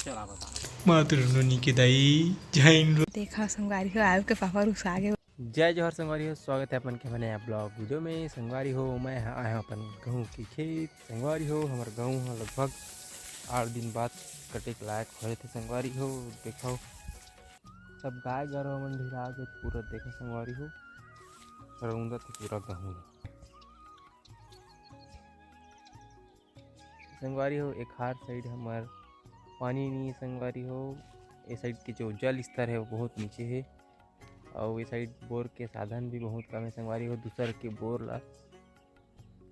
चला बता मातृ की दाई जैन देखा संगवारी हो आयु के पापा रुस आगे। जय जोहर संगवारी हो, स्वागत है अपन के अपने नया ब्लॉग वीडियो में। संगवारी हो मैं आया हूँ अपन गेहूँ की खेत। संगवारी हो हमारे गेहूँ लगभग 8 दिन बाद कटे के लायक हुए थे। संगवारी हो देखो सब गाय गरवा मन ढिला के पूरा देखो संगवारी हो रौंदा थे पूरा गेहूँ। संगवारी हो एक हार साइड हमार पानी नहीं है। संगवारी हो ये साइड के जो जल स्तर है वो बहुत नीचे है और ये साइड बोर के साधन भी बहुत कम है। संगवारी हो दूसर के बोर ला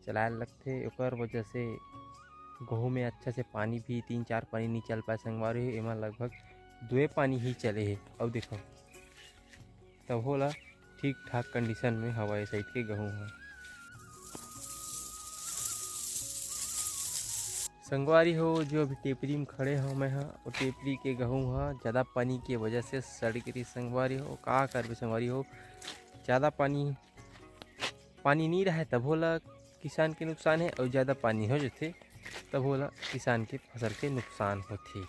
चलाए लगते ओकर वजह से गेहूँ में अच्छा से पानी भी 3-4 पानी नहीं चल पाए। संगवारी हो एमा लगभग 2 पानी ही चले है और देखो तब होला ठीक ठाक कंडीशन में हवा ये साइड के गेहूँ है। संगवारी हो जो अभी टेपरी में खड़े हो मैं हाँ और टेपरी के गेहूँ हाँ ज़्यादा पानी की वजह से सड़ गई। संगवारी हो का कर संगवारी हो ज़्यादा पानी नहीं रहे तब होला किसान के नुकसान है और ज़्यादा पानी हो जाते तब होला किसान के फसल के नुकसान होते।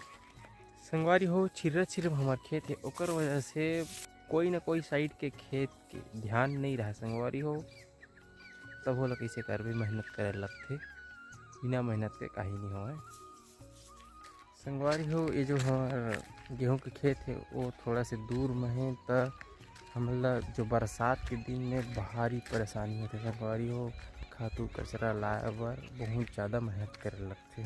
संगवारी हो छिर्रा हमार खेत है ओकर वजह से कोई ना कोई साइड के खेत के ध्यान नहीं रहा। संगवारी हो तब होला कैसे कर भी मेहनत करे लगते, बिना मेहनत के कहीं नहीं हुआ है। संगवारी हो ये जो हमारा गेहूं के खेत है वो थोड़ा से दूर में है तो हमला जो बरसात के दिन में भारी परेशानी होती है। संगवारी हो खातू कचरा लाए बर बहुत ज़्यादा मेहनत करे लगते,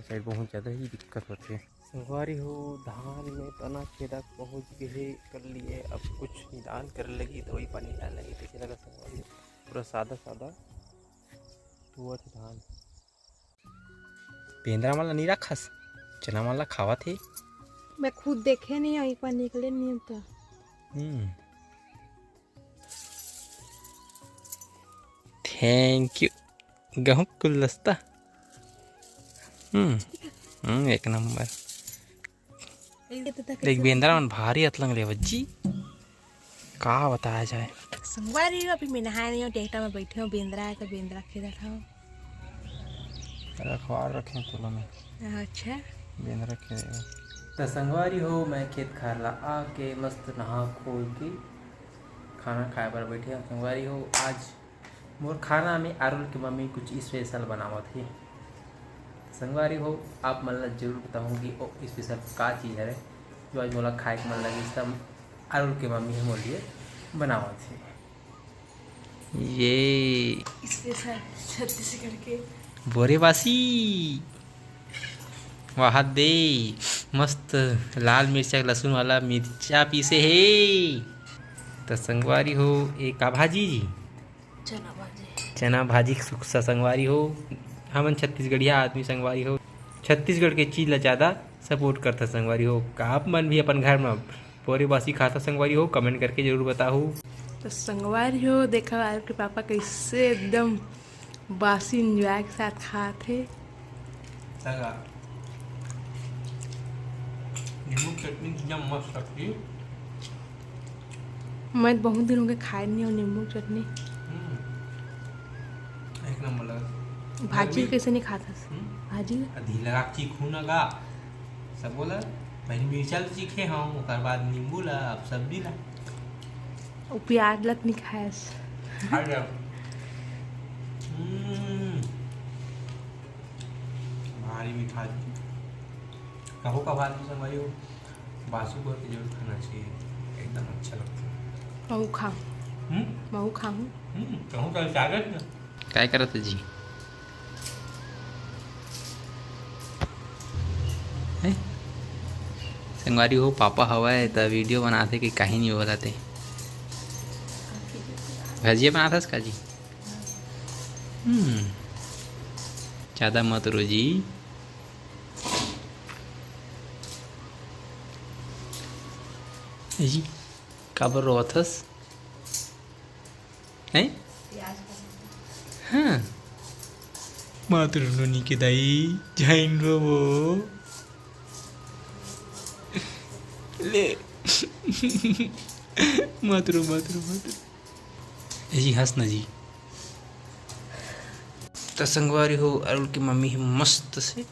साइड बहुत ज़्यादा ही दिक्कत होती है। संगवारी हो धान में तना छेदक पहुँच गए कर लिए, अब कुछ निदान कर लगी तो वही पानी डाल लगी कैसे लगा। संगवारी पूरा सादा हुआ था धान। पेंद्रा वाला नहीं रखस चना वाला खावा थे। मैं खुद देखे नहीं आई पर निकले नहीं तो। थैंक यू गेहूँ गुलदस्ता। एक नंबर देख बेंद्रा मन भारी अतलंग ले बच्ची का बताया जाए। संगवारी हो अभी मैं नहाए नहीं हूँ, ट्रैक्टर में बैठे हो बेंद्रा है तो बेंद्रा खेल रहा हूँ। रखवार रखें तुला में अच्छा बेंद्रा के तो संगवारी हो मैं खेत खार ला आके मस्त नहा खोल के खाना खाए पर बैठे। संगवारी हो आज मोर खाना में अरुल की मम्मी कुछ स्पेशल बनावा थी। संगवारी हो आप मतलब जरूर बताऊँगी वो स्पेशल का चीज़ है जो आज मोला खाए के मन लगी सब अरुल की मम्मी है मोर लिए बनावा थी। ये स्पेशल छत्तीसगढ़ के बोरेबासी वाह दे मस्त लाल मिर्चा लहसुन वाला मिर्चा पीसे है। तो संगवारी हो एक का भाजी चना भाजी सुखसा। संगवारी हो हमन छत्तीसगढ़िया आदमी संगवारी हो छत्तीसगढ़ के चीज़ ला ज़्यादा सपोर्ट करता। संगवारी हो आप मन भी अपन घर में बोरेबासी खाता संगवारी हो कमेंट करके जरूर बताओ। तो संगवारी हो देखा आपके पापा कैसे एकदम बासी इंजॉय के साथ खाते। नींबू चटनी कितना मस्त लगती। मैं बहुत दिन हो गए खाए नहीं हूँ नींबू चटनी। एक नंबर लगा। भाजी कैसे नहीं खाता भाजी ढीला चीखू ना गा सब बोला पहले मिर्चा तो चीखे हम ओकर बाद नींबू ला अब सब्जी ला और प्याज लग नहीं खाया। खा जाओ। भारी मीठा कहो का बात में संगवारी हो बासु को के जरूर खाना चाहिए एकदम अच्छा लगता है। महू खाऊँ कहूँ का कागज ना काय करत जी संगवारी हो पापा हवाए तो वीडियो बनाते कि कहीं नहीं बोलाते भजिया बनाता का जी। ज़्यादा मत रो जी। जी काबर रोथस हैं हाँ मातृ की दाई जैन रो ले मातृ जी हंस न जी। तो संगवारी हो अरुल की मम्मी मस्त से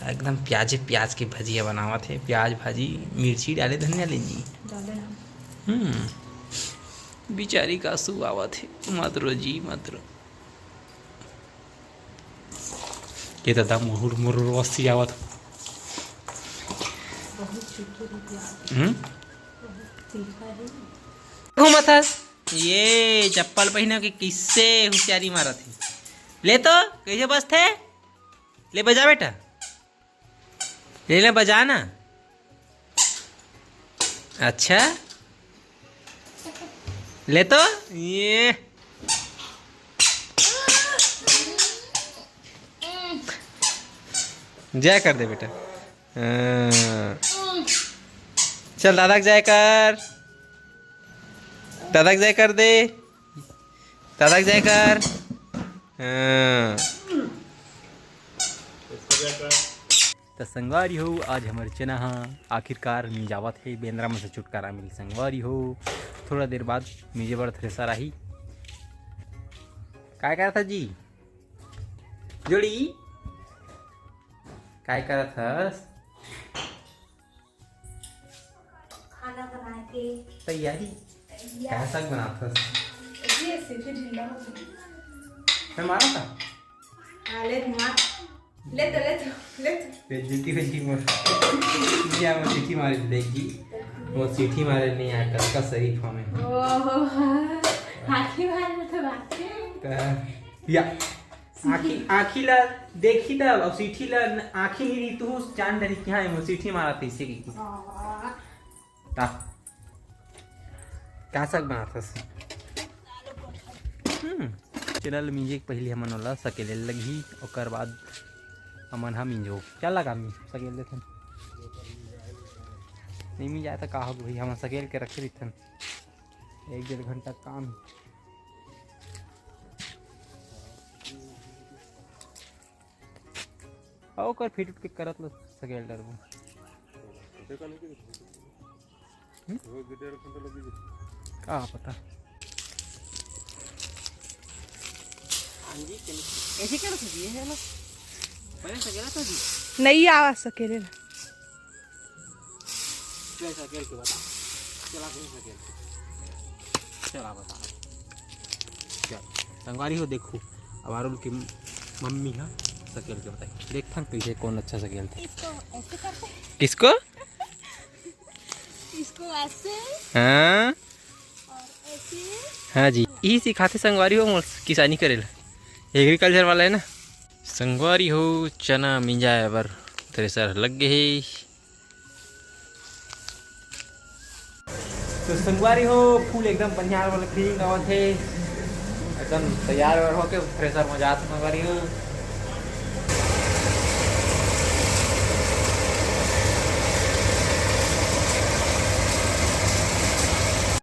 एकदम प्याज की भजिया बनावत है। प्याज भाजी मिर्ची डाले धनिया ले जी। बिचारी का आंसू आवत है मात्र जी मात्र। ये तो दम मुहुर मुरुर वस्ती आवत। घूमत हस ये चप्पल पहना के किससे होशियारी मारत है। ले तो कैसे बसते ले बजा बेटा ले बजा ना। अच्छा ले तो ये जय कर दे बेटा। चल दादा जय कर दादा जय कर दे दादा जय कर। तो संगवारी हो आज हमारे चना आखिरकार मिजावत है बेंद्रा में से छुटकारा मिली। संगवारी हो थोड़ा देर बाद मुझे बड़ा थ्रेसर आई काय करा था जी जोड़ी काय करा था खाना बना के तैयारी कैसा बना था मैं मारा था ले तो बेइज्जती हुई क्या मैं सीटी मारे देखी वो सीटी मारे नहीं आया का शरीफ हमें ओहो आखी बार में तो बात या आखी ला देखी तब अब सीटी ला आखी ही तू जान डरी क्या है वो सीटी मारा था इसे की ता का सक बना था चैनल मुझे पहले हमन वाला सकेले लगी और बाद हमन हम इंजो चल लगा मी सकेल देथन नहीं मिल जाए तो का हो भाई हम सकेल के रखे रही 1-1.5 घंटा काम आओ कर फिट के करत लो सकेल डरबो का पता ऐसे क्या रखी है ना पहले सकेला तो जी नहीं आवाज सकेले सकेल के बता चला सकेल चला बता चल संगवारी हो देखो अब आरुल की मम्मी है सकेल के बताई देखता कैसे कौन अच्छा सकेल था इसको ऐसे करते किसको इसको ऐसे हाँ और ऐसे हाँ जी यही सिखाते संगवारी हो किसानी करेला एग्रीकल्चर वाला है ना। संगवारी हो चना मिंजा बर थ्रेसर लग गए तो संगवारी हो फूल एकदम बढ़िया वाला फीलिंग आवत है एकदम तैयार हो के थ्रेसर में जात संगवारी हो।